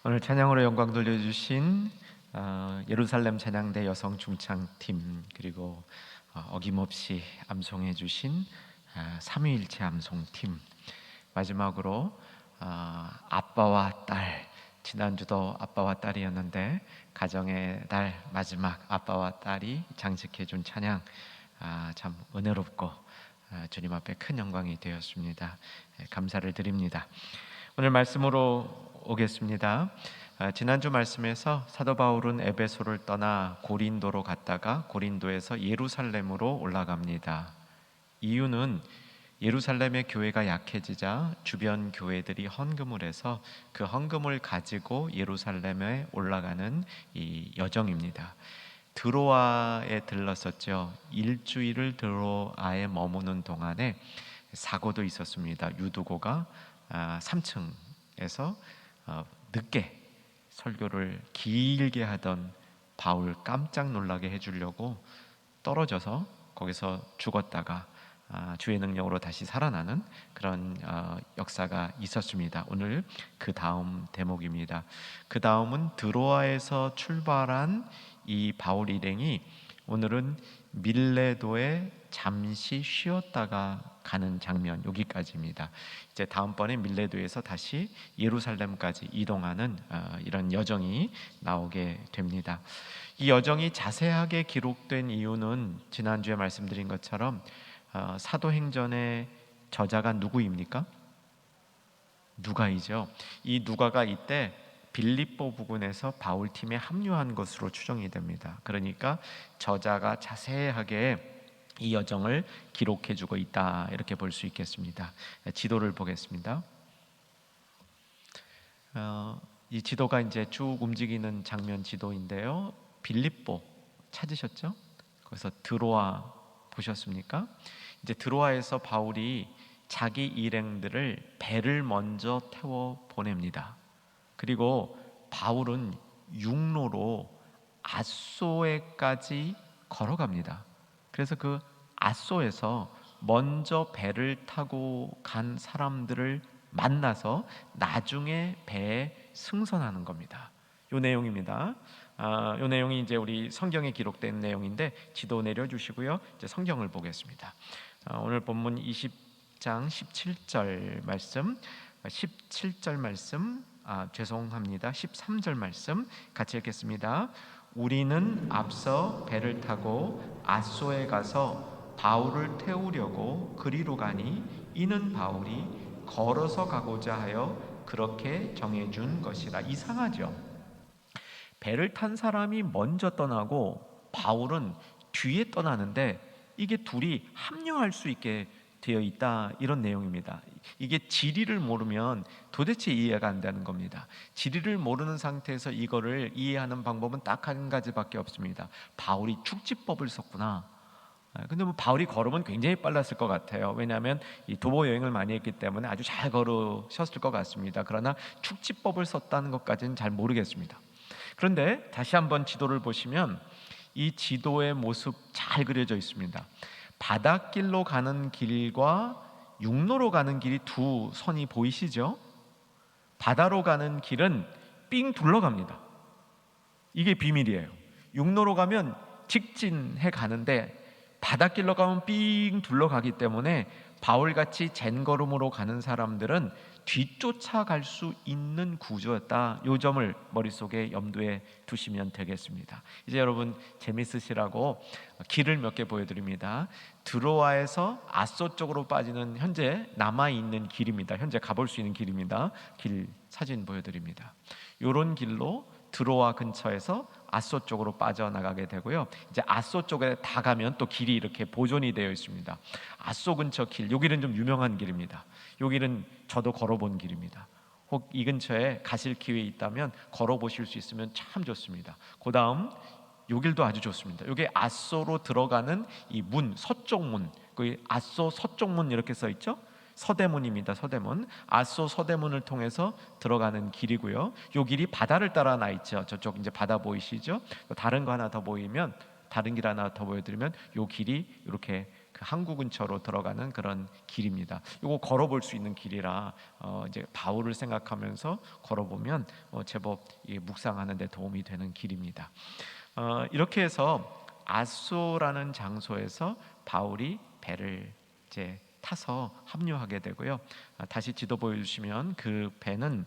오늘 찬양으로 영광 돌려주신 예루살렘 찬양대 여성 중창팀, 그리고 어김없이 암송해 주신 삼위일체 암송팀, 마지막으로 아빠와 딸, 지난주도 아빠와 딸이었는데 가정의 달 마지막 아빠와 딸이 장식해 준 찬양, 참 은혜롭고 주님 앞에 큰 영광이 되었습니다. 감사를 드립니다. 오늘 말씀으로 오겠습니다. 지난주 말씀에서 사도 바울은 에베소를 떠나 고린도로 갔다가 고린도에서 예루살렘으로 올라갑니다. 이유는 예루살렘의 교회가 약해지자 주변 교회들이 헌금을 해서 그 헌금을 가지고 예루살렘에 올라가는 이 여정입니다. 드로아에 들렀었죠. 일주일을 드로아에 머무는 동안에 사고도 있었습니다. 유두고가 3층에서 늦게 설교를 길게 하던 바울 깜짝 놀라게 해주려고 떨어져서 거기서 죽었다가 주의 능력으로 다시 살아나는 그런 역사가 있었습니다. 오늘 그 다음 대목입니다. 그 다음은 드로아에서 출발한 이 바울 일행이 오늘은 밀레도에 잠시 쉬었다가 가는 장면, 여기까지입니다. 이제 다음번에 밀레도에서 다시 예루살렘까지 이동하는 이런 여정이 나오게 됩니다. 이 여정이 자세하게 기록된 이유는 지난주에 말씀드린 것처럼 사도행전의 저자가 누구입니까? 누가이죠. 이 누가가 이때 빌립보 부근에서 바울 팀에 합류한 것으로 추정이 됩니다. 그러니까 저자가 자세하게 이 여정을 기록해주고 있다, 이렇게 볼 수 있겠습니다. 지도를 보겠습니다. 이 지도가 이제 쭉 움직이는 장면 지도인데요. 빌립보 찾으셨죠? 거기서 드로아 보셨습니까? 이제 드로아에서 바울이 자기 일행들을 배를 먼저 태워 보냅니다. 그리고 바울은 육로로 앗소에까지 걸어갑니다. 그래서 그 앗소에서 먼저 배를 타고 간 사람들을 만나서 나중에 배에 승선하는 겁니다. 이 내용입니다. 이 내용이 이제 우리 성경에 기록된 내용인데 지도 내려주시고요. 이제 성경을 보겠습니다. 오늘 본문 20장 17절 말씀, 17절 말씀, 죄송합니다. 13절 말씀 같이 읽겠습니다. 우리는 앞서 배를 타고 앗소에 가서 바울을 태우려고 그리로 가니 이는 바울이 걸어서 가고자 하여 그렇게 정해준 것이라. 이상하죠? 배를 탄 사람이 먼저 떠나고 바울은 뒤에 떠나는데 이게 둘이 합류할 수 있게 되어 있다, 이런 내용입니다. 이게 지리를 모르면 도대체 이해가 안 되는 겁니다. 지리를 모르는 상태에서 이거를 이해하는 방법은 딱 한 가지밖에 없습니다. 바울이 축지법을 썼구나. 근데 뭐 바울이 걸으면 굉장히 빨랐을 것 같아요. 왜냐하면 이 도보 여행을 많이 했기 때문에 아주 잘 걸으셨을 것 같습니다. 그러나 축지법을 썼다는 것까지는 잘 모르겠습니다. 그런데 다시 한번 지도를 보시면 이 지도의 모습 잘 그려져 있습니다. 바닷길로 가는 길과 육로로 가는 길이 두 선이 보이시죠? 바다로 가는 길은 삥 둘러갑니다. 이게 비밀이에요. 육로로 가면 직진해 가는데 바닷길로 가면 삥 둘러가기 때문에 바울같이 젠걸음으로 가는 사람들은 뒤쫓아갈 수 있는 구조였다. 이 점을 머릿속에 염두에 두시면 되겠습니다. 이제 여러분 재밌으시라고 길을 몇 개 보여드립니다. 드로아에서 앗소 쪽으로 빠지는 현재 남아있는 길입니다. 현재 가볼 수 있는 길입니다. 길 사진 보여드립니다. 이런 길로 드로아 근처에서 앗소 쪽으로 빠져나가게 되고요. 이제 앗소 쪽에 다 가면 또 길이 이렇게 보존이 되어 있습니다. 앗소 근처 길, 요 길은 좀 유명한 길입니다. 요 길은 저도 걸어본 길입니다. 혹 이 근처에 가실 기회 있다면 걸어보실 수 있으면 참 좋습니다. 그 다음 요 길도 아주 좋습니다. 요게 앗소로 들어가는 이 문, 서쪽 문, 그 앗소 서쪽 문 이렇게 써 있죠? 서대문입니다. 서대문. 앗소 서대문을 통해서 들어가는 길이고요. 요 길이 바다를 따라 나 있죠. 저쪽 이제 바다 보이시죠? 다른 거 하나 더 보이면, 다른 길 하나 더 보여드리면 요 길이 이렇게 그 항구 근처로 들어가는 그런 길입니다. 이거 걸어볼 수 있는 길이라 이제 바울을 생각하면서 걸어보면 제법 묵상하는 데 도움이 되는 길입니다. 이렇게 해서 아소라는 장소에서 바울이 배를 이제 타서 합류하게 되고요. 다시 지도 보여주시면 그 배는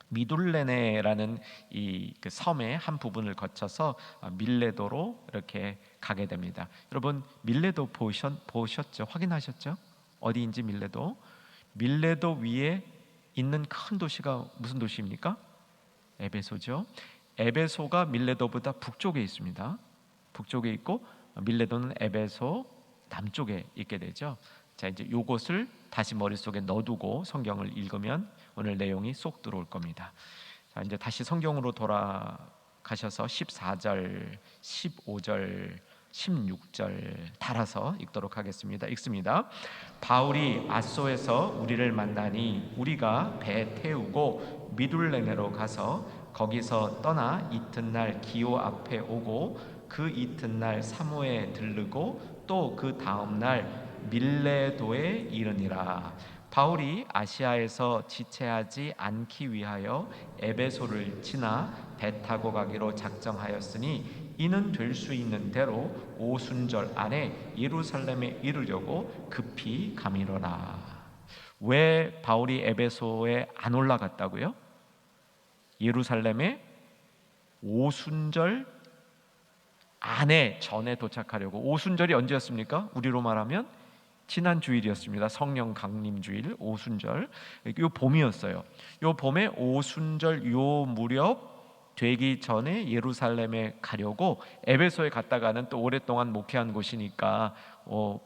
미둘레네라는 이 그 섬의 한 부분을 거쳐서 밀레도로 이렇게 가게 됩니다. 여러분 밀레도 보셨죠? 확인하셨죠? 어디인지 밀레도. 밀레도 위에 있는 큰 도시가 무슨 도시입니까? 에베소죠. 에베소가 밀레도보다 북쪽에 있습니다. 북쪽에 있고 밀레도는 에베소 남쪽에 있게 되죠. 자, 이제 요것을 다시 머릿속에 넣어두고 성경을 읽으면 오늘 내용이 쏙 들어올 겁니다. 자, 이제 다시 성경으로 돌아가셔서 14절, 15절, 16절 달아서 읽도록 하겠습니다. 읽습니다. 바울이 아소에서 우리를 만나니 우리가 배 태우고 미둘레네로 가서 거기서 떠나 이튿날 기오 앞에 오고 그 이튿날 사모에 들르고 또 그 다음날 밀레도에 이르니라. 바울이 아시아에서 지체하지 않기 위하여 에베소를 지나 배 타고 가기로 작정하였으니 이는 될 수 있는 대로 오순절 안에 예루살렘에 이르려고 급히 가미로라. 왜 바울이 에베소에 안 올라갔다고요? 예루살렘에 오순절 안에 전에 도착하려고. 오순절이 언제였습니까? 우리로 말하면 지난 주일이었습니다. 성령 강림 주일 오순절. 요 봄이었어요. 요 봄에 오순절 요 무렵 되기 전에 예루살렘에 가려고 에베소에 갔다가는 또 오랫동안 목회한 곳이니까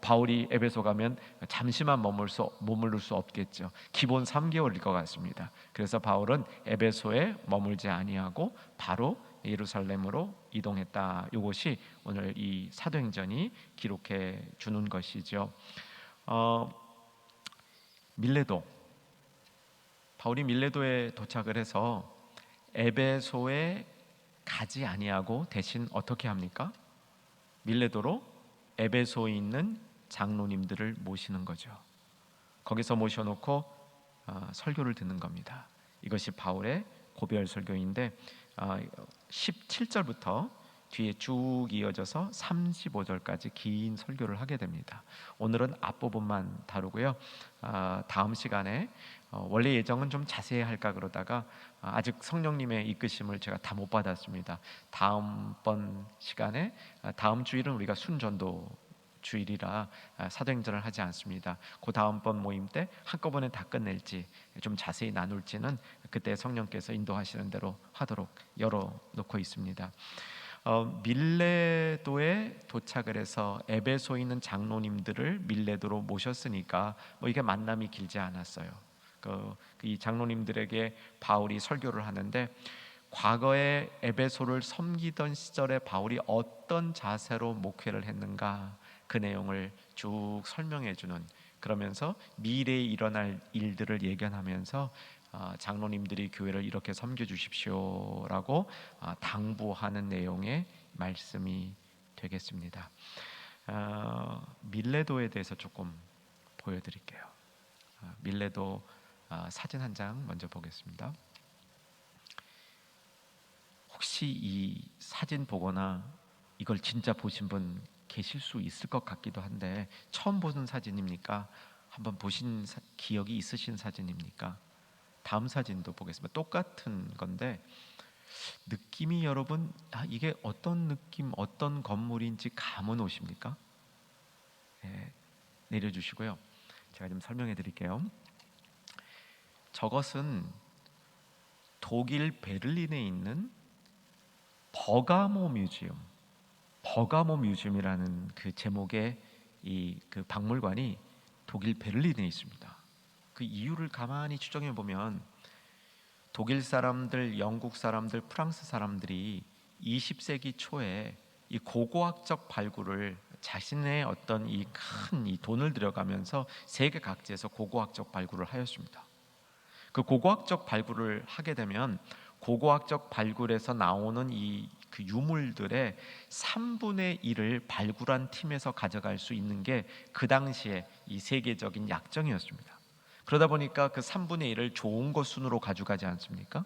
바울이 에베소 가면 잠시만 머무를 수 없겠죠. 기본 3개월일 것 같습니다. 그래서 바울은 에베소에 머물지 아니하고 바로 예루살렘으로 이동했다. 이것이 오늘 이 사도행전이 기록해 주는 것이죠. 밀레도, 바울이 밀레도에 도착을 해서 에베소에 가지 아니하고 대신 어떻게 합니까? 밀레도로 에베소에 있는 장로님들을 모시는 거죠. 거기서 모셔놓고 설교를 듣는 겁니다. 이것이 바울의 고별 설교인데 17절부터 뒤에 쭉 이어져서 35절까지 긴 설교를 하게 됩니다. 오늘은 앞부분만 다루고요. 다음 시간에 원래 예정은 좀 자세히 할까 그러다가 아직 성령님의 이끄심을 제가 다 못 받았습니다. 다음번 시간에 다음 주일은 우리가 순전도 주일이라 사도행전을 하지 않습니다. 그 다음번 모임 때 한꺼번에 다 끝낼지 좀 자세히 나눌지는 그때 성령께서 인도하시는 대로 하도록 열어놓고 있습니다. 밀레도에 도착을 해서 에베소에 있는 장로님들을 밀레도로 모셨으니까 이게 만남이 길지 않았어요. 이 장로님들에게 바울이 설교를 하는데 과거에 에베소를 섬기던 시절에 바울이 어떤 자세로 목회를 했는가 그 내용을 쭉 설명해 주는, 그러면서 미래에 일어날 일들을 예견하면서 장로님들이 교회를 이렇게 섬겨 주십시오라고 당부하는 내용의 말씀이 되겠습니다. 밀레도에 대해서 조금 보여드릴게요. 밀레도 사진 한 장 먼저 보겠습니다. 혹시 이 사진 보거나 이걸 진짜 보신 분 계실 수 있을 것 같기도 한데 처음 보는 사진입니까? 한번 보신 기억이 있으신 사진입니까? 다음 사진도 보겠습니다. 똑같은 건데 느낌이 여러분 이게 어떤 느낌, 어떤 건물인지 감은 오십니까? 네, 내려주시고요. 제가 좀 설명해 드릴게요. 저것은 독일 베를린에 있는 버가모 뮤지엄이라는 그 제목의 그 박물관이 독일 베를린에 있습니다. 그 이유를 가만히 추정해 보면 독일 사람들, 영국 사람들, 프랑스 사람들이 20세기 초에 이 고고학적 발굴을 자신의 어떤 이 큰 돈을 들여가면서 세계 각지에서 고고학적 발굴을 하였습니다. 그 고고학적 발굴을 하게 되면 고고학적 발굴에서 나오는 이 그 유물들의 3분의 1을 발굴한 팀에서 가져갈 수 있는 게 그 당시에 이 세계적인 약정이었습니다. 그러다 보니까 그 3분의 1을 좋은 것 순으로 가져가지 않습니까?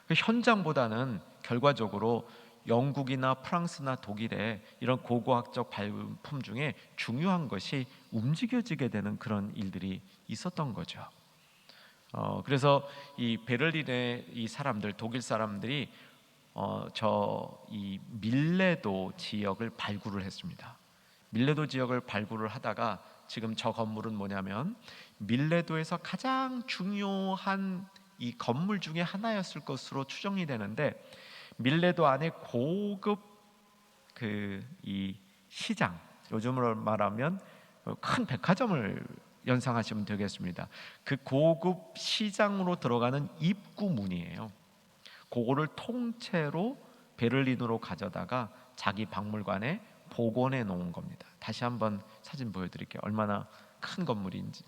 그 현장보다는 결과적으로 영국이나 프랑스나 독일의 이런 고고학적 발품 중에 중요한 것이 움직여지게 되는 그런 일들이 있었던 거죠. 그래서 이 베를린의 이 사람들, 독일 사람들이 저 이 밀레도 지역을 발굴을 했습니다. 밀레도 지역을 발굴을 하다가 지금 저 건물은 뭐냐면 밀레도에서 가장 중요한 이 건물 중에 하나였을 것으로 추정이 되는데, 밀레도 안에 고급 그 이 시장, 요즘으로 말하면 큰 백화점을 연상하시면 되겠습니다. 그 고급 시장으로 들어가는 입구 문이에요. 그거를 통째로 베를린으로 가져다가 자기 박물관에 복원해 놓은 겁니다. 다시 한번 사진 보여드릴게요. 얼마나 큰 건물인지,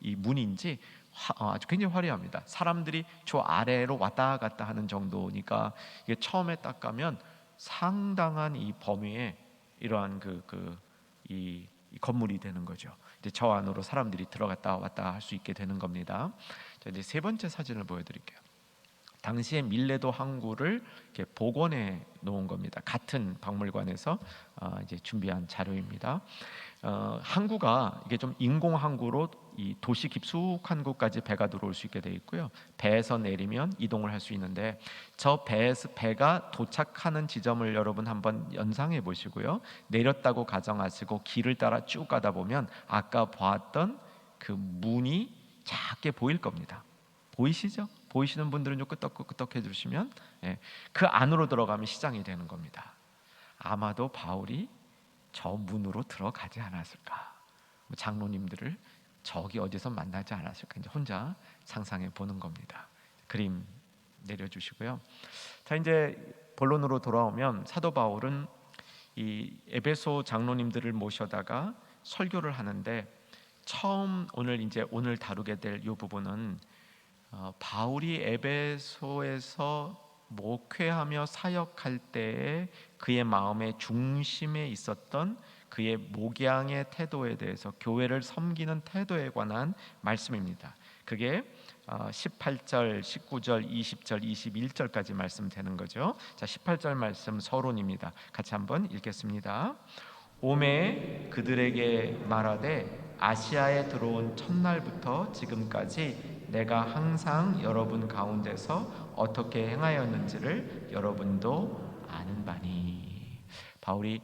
이 문인지 아주 굉장히 화려합니다. 사람들이 저 아래로 왔다 갔다 하는 정도니까 이게 처음에 딱 가면 상당한 이 범위에 이러한 이 건물이 되는 거죠. 이제 저 안으로 사람들이 들어갔다 왔다 할 수 있게 되는 겁니다. 자, 이제 세 번째 사진을 보여드릴게요. 당시에 밀레도 항구를 이렇게 복원해 놓은 겁니다. 같은 박물관에서 이제 준비한 자료입니다. 항구가 이게 좀 인공 항구로 이 도시 깊숙한 곳까지 배가 들어올 수 있게 돼 있고요. 배에서 내리면 이동을 할 수 있는데, 저 배가 도착하는 지점을 여러분 한번 연상해 보시고요. 내렸다고 가정하시고 길을 따라 쭉 가다 보면 아까 보았던 그 문이 작게 보일 겁니다. 보이시죠? 보이시는 분들은 좀 끄떡끄떡 해주시면, 그 안으로 들어가면 시장이 되는 겁니다. 아마도 바울이 저 문으로 들어가지 않았을까? 장로님들을 저기 어디서 만나지 않았을까? 이제 혼자 상상해 보는 겁니다. 그림 내려주시고요. 자, 이제 본론으로 돌아오면 사도 바울은 이 에베소 장로님들을 모셔다가 설교를 하는데, 처음 오늘 다루게 될 이 부분은 바울이 에베소에서 목회하며 사역할 때에 그의 마음의 중심에 있었던 그의 목양의 태도에 대해서, 교회를 섬기는 태도에 관한 말씀입니다. 그게 18절, 19절, 20절, 21절까지 말씀되는 거죠. 자, 18절 말씀 서론입니다. 같이 한번 읽겠습니다. 오매 그들에게 말하되 아시아에 들어온 첫날부터 지금까지 내가 항상 여러분 가운데서 어떻게 행하였는지를 여러분도 아는 바니. 바울이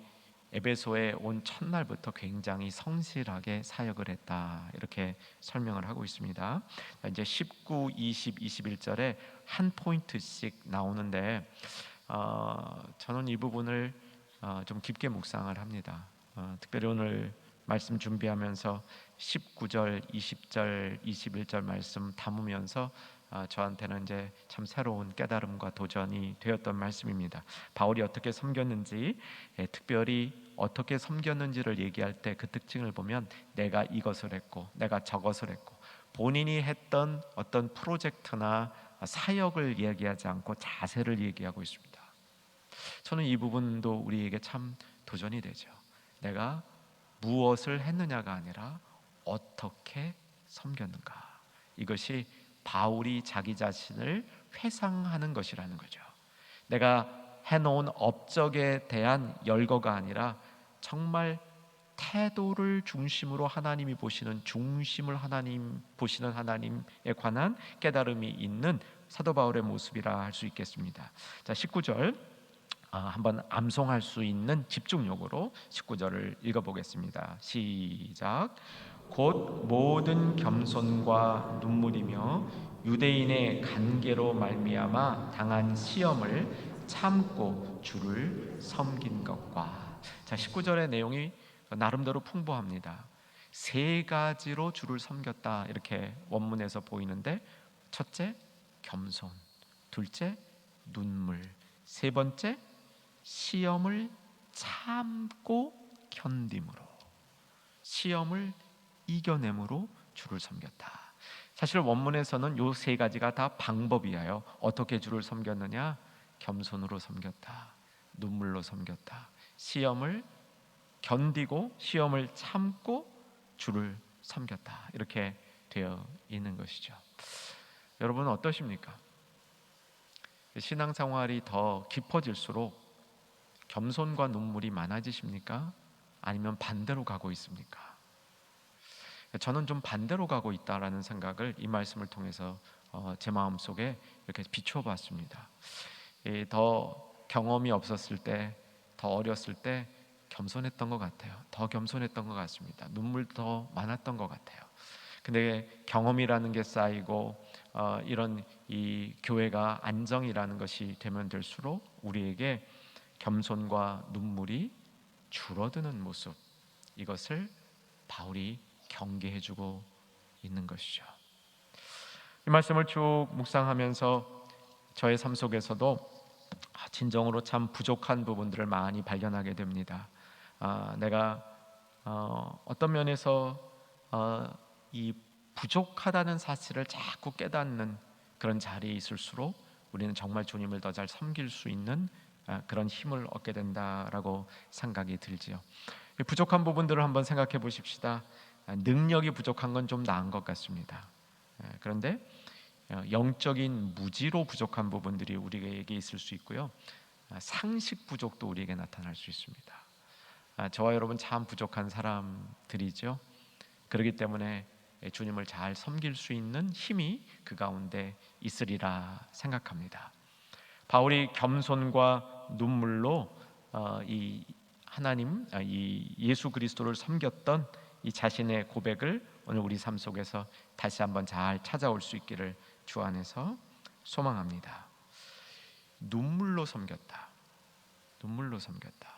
에베소에 온 첫날부터 굉장히 성실하게 사역을 했다, 이렇게 설명을 하고 있습니다. 이제 19, 20, 21절에 한 포인트씩 나오는데 저는 이 부분을 좀 깊게 묵상을 합니다. 특별히 오늘 말씀 준비하면서 19절, 20절, 21절 말씀 담으면서 저한테는 이제 참 새로운 깨달음과 도전이 되었던 말씀입니다. 바울이 어떻게 섬겼는지, 특별히 어떻게 섬겼는지를 얘기할 때 그 특징을 보면 내가 이것을 했고 내가 저것을 했고, 본인이 했던 어떤 프로젝트나 사역을 얘기하지 않고 자세를 얘기하고 있습니다. 저는 이 부분도 우리에게 참 도전이 되죠. 내가 무엇을 했느냐가 아니라 어떻게 섬겼는가. 이것이 바울이 자기 자신을 회상하는 것이라는 거죠. 내가 해놓은 업적에 대한 열거가 아니라 정말 태도를 중심으로 하나님이 보시는, 중심을 하나님 보시는 하나님에 관한 깨달음이 있는 사도 바울의 모습이라 할 수 있겠습니다. 자, 19절 한번 암송할 수 있는 집중력으로 19절을 읽어보겠습니다. 시작. 곧 모든 겸손과 눈물이며 유대인의 간계로 말미암아 당한 시험을 참고 주를 섬긴 것과. 자, 19절의 내용이 나름대로 풍부합니다. 세 가지로 주를 섬겼다, 이렇게 원문에서 보이는데, 첫째 겸손, 둘째 눈물, 세 번째 시험을 참고 견딤으로, 시험을 이겨냄으로 주를 섬겼다. 사실 원문에서는 요 세 가지가 다 방법이에요. 어떻게 주를 섬겼느냐? 겸손으로 섬겼다. 눈물로 섬겼다. 시험을 견디고 시험을 참고 주를 섬겼다. 이렇게 되어 있는 것이죠. 여러분은 어떠십니까? 신앙생활이 더 깊어질수록 겸손과 눈물이 많아지십니까? 아니면 반대로 가고 있습니까? 저는 좀 반대로 가고 있다라는 생각을 이 말씀을 통해서 제 마음속에 이렇게 비추어 봤습니다. 더 경험이 없었을 때, 더 어렸을 때 겸손했던 것 같아요. 더 겸손했던 것 같습니다. 눈물도 더 많았던 것 같아요. 근데 경험이라는 게 쌓이고 이런 이 교회가 안정이라는 것이 되면 될수록 우리에게 겸손과 눈물이 줄어드는 모습, 이것을 바울이 경계해주고 있는 것이죠. 이 말씀을 쭉 묵상하면서 저의 삶 속에서도 진정으로 참 부족한 부분들을 많이 발견하게 됩니다. 내가 어떤 면에서 이 부족하다는 사실을 자꾸 깨닫는 그런 자리에 있을수록 우리는 정말 주님을 더 잘 섬길 수 있는 그런 힘을 얻게 된다라고 생각이 들지요. 부족한 부분들을 한번 생각해 보십시다. 능력이 부족한 건 좀 나은 것 같습니다. 그런데 영적인 무지로 부족한 부분들이 우리에게 있을 수 있고요. 상식 부족도 우리에게 나타날 수 있습니다. 저와 여러분 참 부족한 사람들이죠. 그렇기 때문에 주님을 잘 섬길 수 있는 힘이 그 가운데 있으리라 생각합니다. 바울이 겸손과 눈물로 이 하나님, 이 예수 그리스도를 섬겼던 이 자신의 고백을 오늘 우리 삶 속에서 다시 한번 잘 찾아올 수 있기를 주 안에서 소망합니다. 눈물로 섬겼다. 눈물로 섬겼다.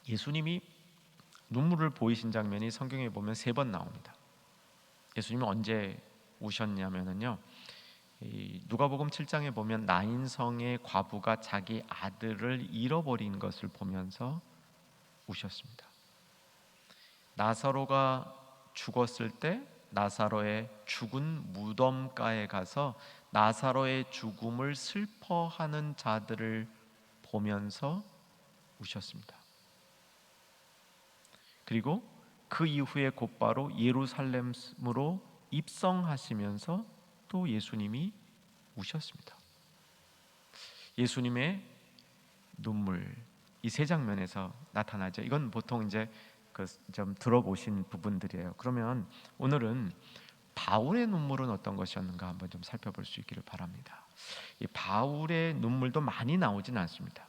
예수님이 눈물을 보이신 장면이 성경에 보면 3번 나옵니다. 예수님은 언제 우셨냐면요, 누가복음 7장에 보면 나인성의 과부가 자기 아들을 잃어버린 것을 보면서 우셨습니다. 나사로가 죽었을 때 나사로의 죽은 무덤가에 가서 나사로의 죽음을 슬퍼하는 자들을 보면서 우셨습니다. 그리고 그 이후에 곧바로 예루살렘으로 입성하시면서 또 예수님이 우셨습니다. 예수님의 눈물, 이 3장면에서 나타나죠. 이건 보통 이제 좀 들어보신 부분들이에요. 그러면 오늘은 바울의 눈물은 어떤 것이었는가 한번 좀 살펴볼 수 있기를 바랍니다. 이 바울의 눈물도 많이 나오진 않습니다.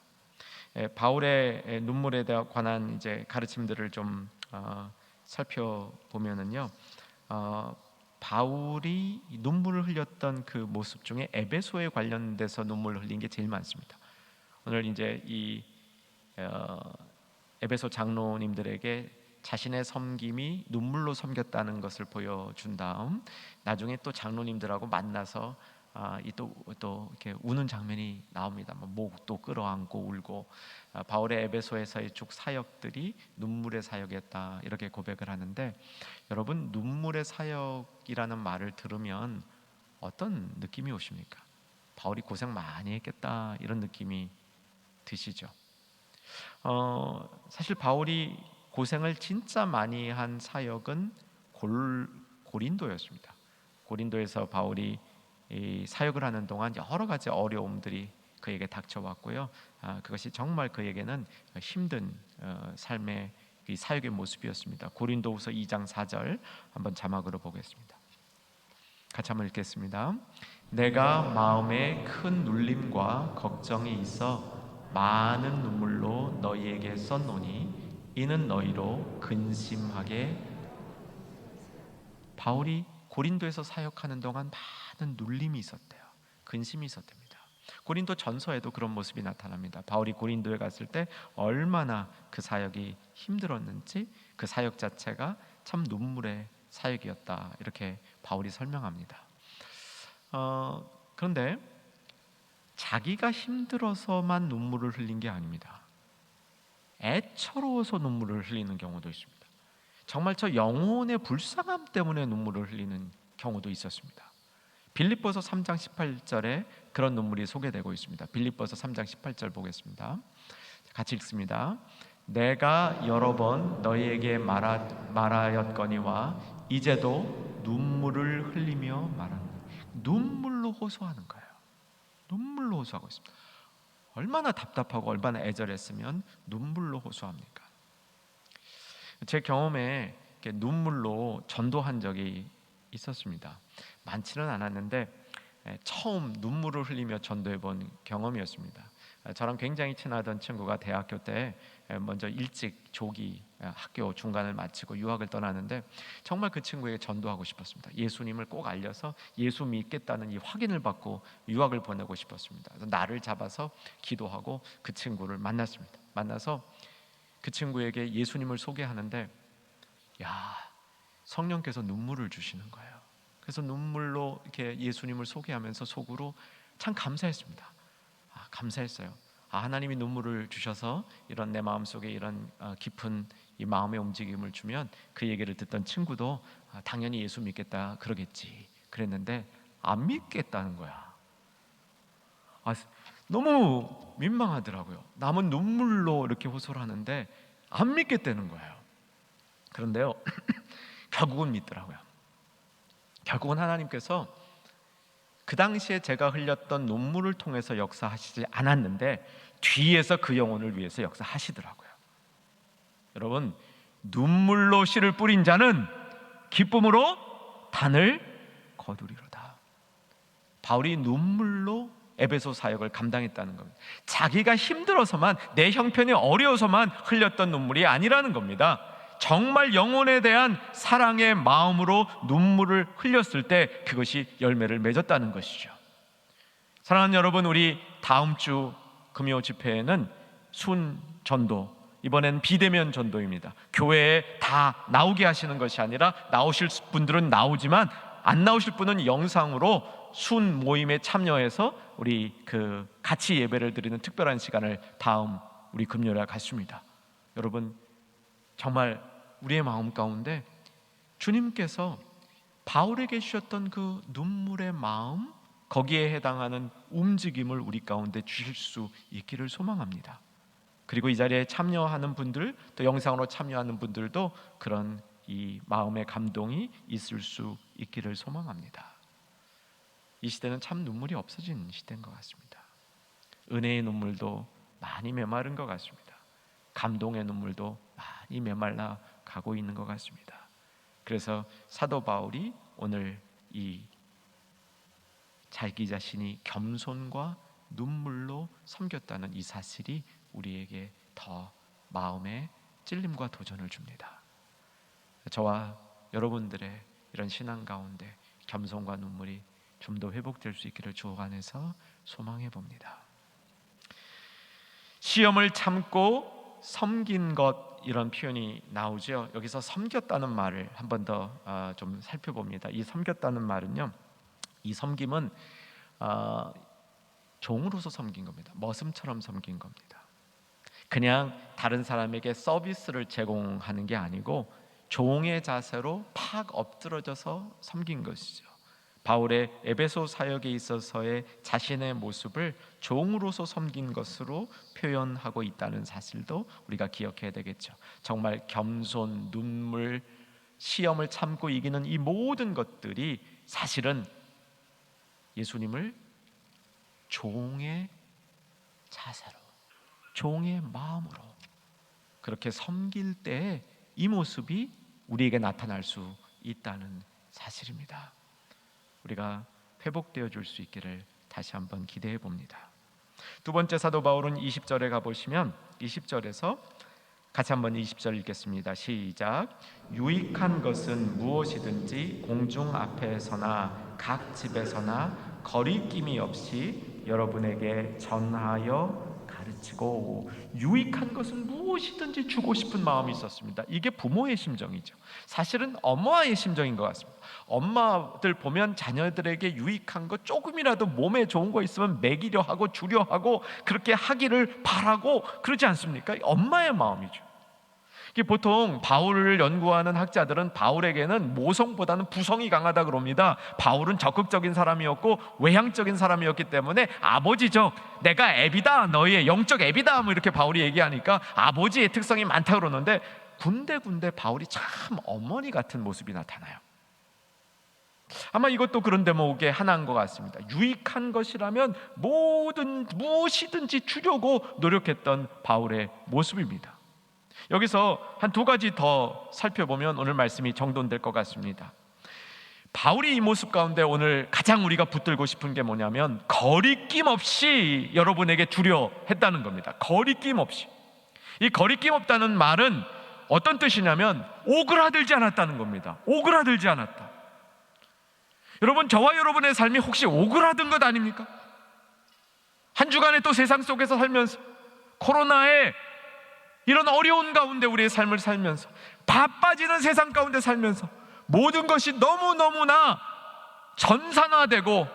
바울의 눈물에 관한 이제 가르침들을 좀 살펴보면은요, 바울이 눈물을 흘렸던 그 모습 중에 에베소에 관련돼서 눈물을 흘린 게 제일 많습니다. 오늘 이제 이 에베소 장로님들에게 자신의 섬김이 눈물로 섬겼다는 것을 보여준 다음 나중에 또 장로님들하고 만나서 또 이렇게 우는 장면이 나옵니다. 목도 끌어안고 울고 바울의 에베소에서의 쭉 사역들이 눈물의 사역이었다 이렇게 고백을 하는데, 여러분 눈물의 사역이라는 말을 들으면 어떤 느낌이 오십니까? 바울이 고생 많이 했겠다 이런 느낌이 드시죠? 사실 바울이 고생을 진짜 많이 한 사역은 고린도였습니다. 고린도에서 바울이 이 사역을 하는 동안 여러 가지 어려움들이 그에게 닥쳐왔고요. 그것이 정말 그에게는 힘든 삶의 이 사역의 모습이었습니다. 고린도후서 2장 4절 한번 자막으로 보겠습니다. 같이 한번 읽겠습니다. 내가 마음에 큰 눌림과 걱정이 있어 많은 눈물로 너희에게 썼노니 이는 너희로 근심하게. 바울이 고린도에서 사역하는 동안 많은 눌림이 있었대요. 근심이 있었답니다. 고린도 전서에도 그런 모습이 나타납니다. 바울이 고린도에 갔을 때 얼마나 그 사역이 힘들었는지, 그 사역 자체가 참 눈물의 사역이었다 이렇게 바울이 설명합니다. 그런데 자기가 힘들어서만 눈물을 흘린 게 아닙니다. 애처로워서 눈물을 흘리는 경우도 있습니다. 정말 저 영혼의 불쌍함 때문에 눈물을 흘리는 경우도 있었습니다. 빌립보서 3장 18절에 그런 눈물이 소개되고 있습니다. 빌립보서 3장 18절 보겠습니다. 같이 읽습니다. 내가 여러 번 너희에게 말하였거니와 이제도 눈물을 흘리며 말하는, 눈물로 호소하는 거예요. 눈물로 호소하고 있습니다. 얼마나 답답하고 얼마나 애절했으면 눈물로 호소합니까? 제 경험에 눈물로 전도한 적이 있었습니다. 많지는 않았는데 처음 눈물을 흘리며 전도해 본 경험이었습니다. 저랑 굉장히 친하던 친구가 대학교 때 먼저 일찍 조기 학교 중간을 마치고 유학을 떠나는데 정말 그 친구에게 전도하고 싶었습니다. 예수님을 꼭 알려서 예수 믿겠다는 이 확인을 받고 유학을 보내고 싶었습니다. 그래서 날을 잡아서 기도하고 그 친구를 만났습니다. 만나서 그 친구에게 예수님을 소개하는데 성령께서 눈물을 주시는 거예요. 그래서 눈물로 이렇게 예수님을 소개하면서 속으로 참 감사했습니다. 감사했어요. 하나님이 눈물을 주셔서 이런 내 마음속에 이런 깊은 이 마음의 움직임을 주면 그 얘기를 듣던 친구도 당연히 예수 믿겠다 그러겠지 그랬는데 안 믿겠다는 거야. 너무 민망하더라고요. 남은 눈물로 이렇게 호소를 하는데 안 믿겠다는 거예요. 그런데요 결국은 믿더라고요. 결국은 하나님께서 그 당시에 제가 흘렸던 눈물을 통해서 역사하시지 않았는데 뒤에서 그 영혼을 위해서 역사하시더라고요. 여러분, 눈물로 씨를 뿌린 자는 기쁨으로 단을 거두리로다. 바울이 눈물로 에베소 사역을 감당했다는 겁니다. 자기가 힘들어서만, 내 형편이 어려워서만 흘렸던 눈물이 아니라는 겁니다. 정말 영혼에 대한 사랑의 마음으로 눈물을 흘렸을 때 그것이 열매를 맺었다는 것이죠. 사랑하는 여러분, 우리 다음 주 금요 집회에는 순전도, 이번엔 비대면 전도입니다. 교회에 다 나오게 하시는 것이 아니라 나오실 분들은 나오지만 안 나오실 분은 영상으로 순 모임에 참여해서 우리 같이 예배를 드리는 특별한 시간을 다음 우리 금요일에 갖습니다. 여러분, 정말 우리의 마음 가운데 주님께서 바울에게 주셨던 그 눈물의 마음, 거기에 해당하는 움직임을 우리 가운데 주실 수 있기를 소망합니다. 그리고 이 자리에 참여하는 분들, 또 영상으로 참여하는 분들도 그런 이 마음의 감동이 있을 수 있기를 소망합니다. 이 시대는 참 눈물이 없어진 시대인 것 같습니다. 은혜의 눈물도 많이 메마른 것 같습니다. 감동의 눈물도 많이 메말라 가고 있는 것 같습니다. 그래서 사도 바울이 오늘 이 자기 자신이 겸손과 눈물로 섬겼다는 이 사실이 우리에게 더 마음에 찔림과 도전을 줍니다. 저와 여러분들의 이런 신앙 가운데 겸손과 눈물이 좀 더 회복될 수 있기를 주 안에서 소망해 봅니다. 시험을 참고 섬긴 것, 이런 표현이 나오죠. 여기서 섬겼다는 말을 한 번 더 좀 살펴봅니다. 이 섬겼다는 말은요, 이 섬김은 종으로서 섬긴 겁니다. 머슴처럼 섬긴 겁니다. 그냥 다른 사람에게 서비스를 제공하는 게 아니고 종의 자세로 팍 엎드러져서 섬긴 것이죠. 바울의 에베소 사역에 있어서의 자신의 모습을 종으로서 섬긴 것으로 표현하고 있다는 사실도 우리가 기억해야 되겠죠. 정말 겸손, 눈물, 시험을 참고 이기는 이 모든 것들이 사실은 예수님을 종의 자세로, 종의 마음으로 그렇게 섬길 때 이 모습이 우리에게 나타날 수 있다는 사실입니다. 우리가 회복되어 줄 수 있기를 다시 한번 기대해 봅니다. 두 번째 사도 바울은 20절에 가보시면 20절에서 같이 한번 20절 읽겠습니다. 시작. 유익한 것은 무엇이든지 공중 앞에서나 각 집에서나 거리낌이 없이 여러분에게 전하여 가르치고, 유익한 것은 무엇이든지 주고 싶은 마음이 있었습니다. 이게 부모의 심정이죠. 사실은 엄마의 심정인 것 같습니다. 엄마들 보면 자녀들에게 유익한 거, 조금이라도 몸에 좋은 거 있으면 먹이려 하고 주려 하고 그렇게 하기를 바라고 그러지 않습니까? 엄마의 마음이죠. 이게 보통 바울을 연구하는 학자들은 바울에게는 모성보다는 부성이 강하다 그럽니다. 바울은 적극적인 사람이었고 외향적인 사람이었기 때문에 아버지적, 내가 애비다, 너희의 영적 애비다, 뭐 이렇게 바울이 얘기하니까 아버지의 특성이 많다 그러는데, 군데군데 바울이 참 어머니 같은 모습이 나타나요. 아마 이것도 그런 대목의 하나인 것 같습니다. 유익한 것이라면 무엇이든지 주려고 노력했던 바울의 모습입니다. 여기서 한 두 가지 더 살펴보면 오늘 말씀이 정돈될 것 같습니다. 바울이 이 모습 가운데 오늘 가장 우리가 붙들고 싶은 게 뭐냐면, 거리낌 없이 여러분에게 주려 했다는 겁니다. 거리낌 없이. 이 거리낌 없다는 말은 어떤 뜻이냐면 오그라들지 않았다는 겁니다. 오그라들지 않았다. 여러분, 저와 여러분의 삶이 혹시 오그라든 것 아닙니까? 한 주간에 또 세상 속에서 살면서, 코로나에 이런 어려운 가운데 우리의 삶을 살면서, 바빠지는 세상 가운데 살면서 모든 것이 너무너무나 전산화되고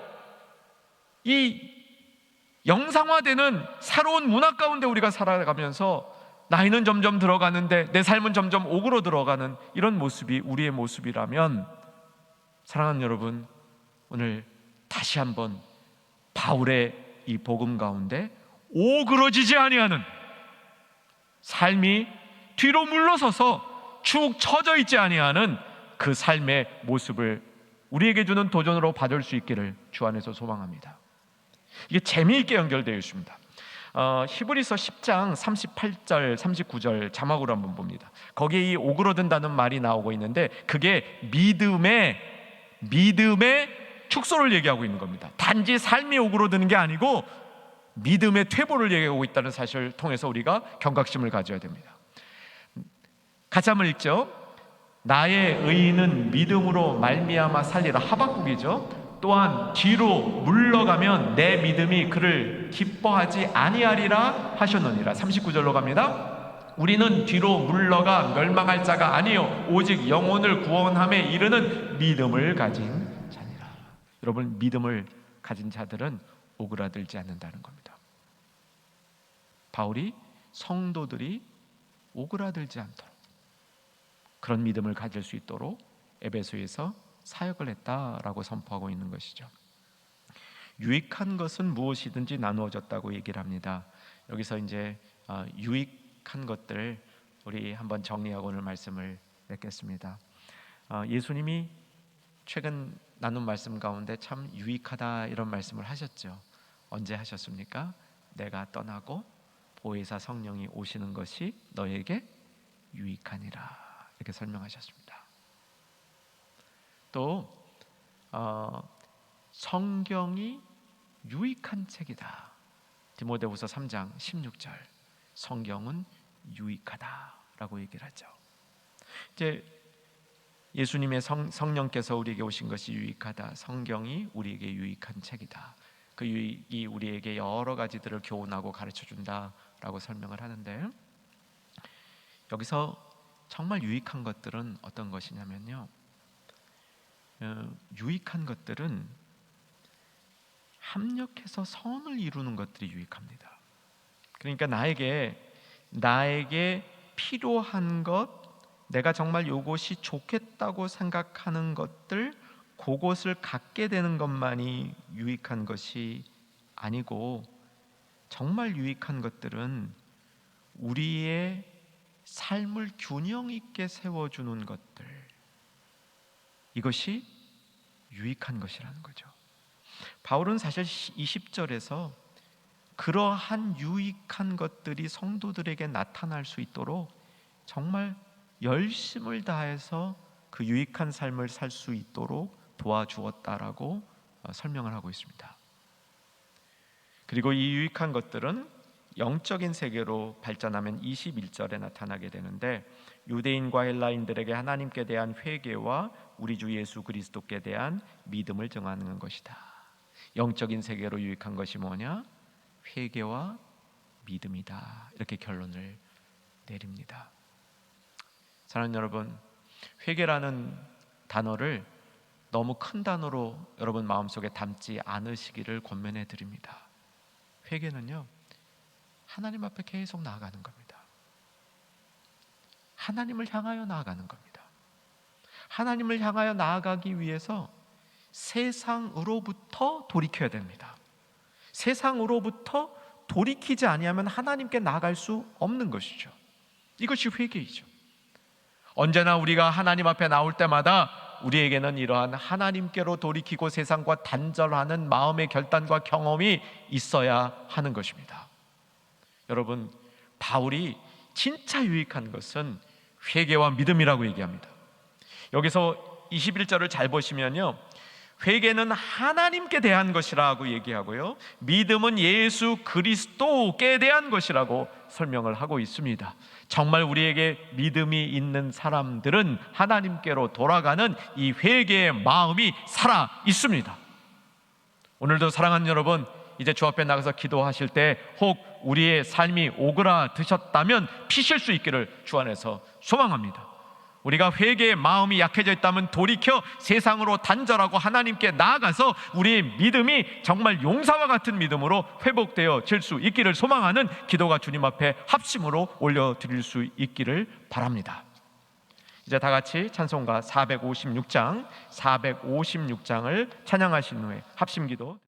이 영상화되는 새로운 문화 가운데 우리가 살아가면서 나이는 점점 들어가는데 내 삶은 점점 오그러들어가는 이런 모습이 우리의 모습이라면, 사랑하는 여러분, 오늘 다시 한번 바울의 이 복음 가운데 오그러지지 아니하는 삶이, 뒤로 물러서서 축 처져 있지 아니하는 그 삶의 모습을 우리에게 주는 도전으로 받을 수 있기를 주 안에서 소망합니다. 이게 재미있게 연결되어 있습니다. 히브리서 10장 38절 39절 자막으로 한번 봅니다. 거기에 이 오그러든다는 말이 나오고 있는데, 그게 믿음의 축소를 얘기하고 있는 겁니다. 단지 삶이 오그러드는 게 아니고 믿음의 퇴보를 얘기하고 있다는 사실을 통해서 우리가 경각심을 가져야 됩니다. 같이 한번 읽죠. 나의 의인은 믿음으로 말미암아 살리라. 하박국이죠. 또한 뒤로 물러가면 내 믿음이 그를 기뻐하지 아니하리라 하셨느니라. 39절로 갑니다. 우리는 뒤로 물러가 멸망할 자가 아니요 오직 영혼을 구원함에 이르는 믿음을 가진 자니라. 여러분, 믿음을 가진 자들은 오그라들지 않는다는 겁니다. 바울이 성도들이 오그라들지 않도록 그런 믿음을 가질 수 있도록 에베소에서 사역을 했다라고 선포하고 있는 것이죠. 유익한 것은 무엇이든지 나누어졌다고 얘기를 합니다. 여기서 이제 유익한 것들 우리 한번 정리하고 오늘 말씀을 맺겠습니다. 예수님이 최근 나눈 말씀 가운데 참 유익하다 이런 말씀을 하셨죠. 언제 하셨습니까? 내가 떠나고 보혜사 성령이 오시는 것이 너에게 유익하니라, 이렇게 설명하셨습니다. 또 성경이 유익한 책이다. 디모데후서 3장 16절, 성경은 유익하다라고 얘기를 하죠. 이제 예수님의 성령께서 우리에게 오신 것이 유익하다. 성경이 우리에게 유익한 책이다. 그 유익이 우리에게 여러 가지들을 교훈하고 가르쳐준다라고 설명을 하는데, 여기서 정말 유익한 것들은 어떤 것이냐면요, 유익한 것들은 합력해서 선을 이루는 것들이 유익합니다. 그러니까 나에게 필요한 것, 내가 정말 이것이 좋겠다고 생각하는 것들, 그것을 갖게 되는 것만이 유익한 것이 아니고, 정말 유익한 것들은 우리의 삶을 균형 있게 세워주는 것들, 이것이 유익한 것이라는 거죠. 바울은 사실 20절에서 그러한 유익한 것들이 성도들에게 나타날 수 있도록 정말 열심을 다해서 그 유익한 삶을 살 수 있도록 도와주었다라고 설명을 하고 있습니다. 그리고 이 유익한 것들은 영적인 세계로 발전하면 21절에 나타나게 되는데, 유대인과 헬라인들에게 하나님께 대한 회개와 우리 주 예수 그리스도께 대한 믿음을 증하는 것이다. 영적인 세계로 유익한 것이 뭐냐? 회개와 믿음이다. 이렇게 결론을 내립니다. 사랑하는 여러분, 회개라는 단어를 너무 큰 단어로 여러분 마음속에 담지 않으시기를 권면해 드립니다. 회개는요, 하나님 앞에 계속 나아가는 겁니다. 하나님을 향하여 나아가는 겁니다. 하나님을 향하여 나아가기 위해서 세상으로부터 돌이켜야 됩니다. 세상으로부터 돌이키지 아니하면 하나님께 나아갈 수 없는 것이죠. 이것이 회개이죠. 언제나 우리가 하나님 앞에 나올 때마다 우리에게는 이러한 하나님께로 돌이키고 세상과 단절하는 마음의 결단과 경험이 있어야 하는 것입니다. 여러분, 바울이 진짜 유익한 것은 회개와 믿음이라고 얘기합니다. 여기서 21절을 잘 보시면요, 회개는 하나님께 대한 것이라고 얘기하고요, 믿음은 예수 그리스도께 대한 것이라고 설명을 하고 있습니다. 정말 우리에게 믿음이 있는 사람들은 하나님께로 돌아가는 이 회개의 마음이 살아 있습니다. 오늘도 사랑하는 여러분, 이제 주 앞에 나가서 기도하실 때 혹 우리의 삶이 오그라드셨다면 피실 수 있기를 주 안에서 소망합니다. 우리가 회개의 마음이 약해져 있다면 돌이켜 세상으로 단절하고 하나님께 나아가서 우리의 믿음이 정말 용사와 같은 믿음으로 회복되어질 수 있기를 소망하는 기도가 주님 앞에 합심으로 올려드릴 수 있기를 바랍니다. 이제 다 같이 찬송가 456장을 찬양하신 후에 합심기도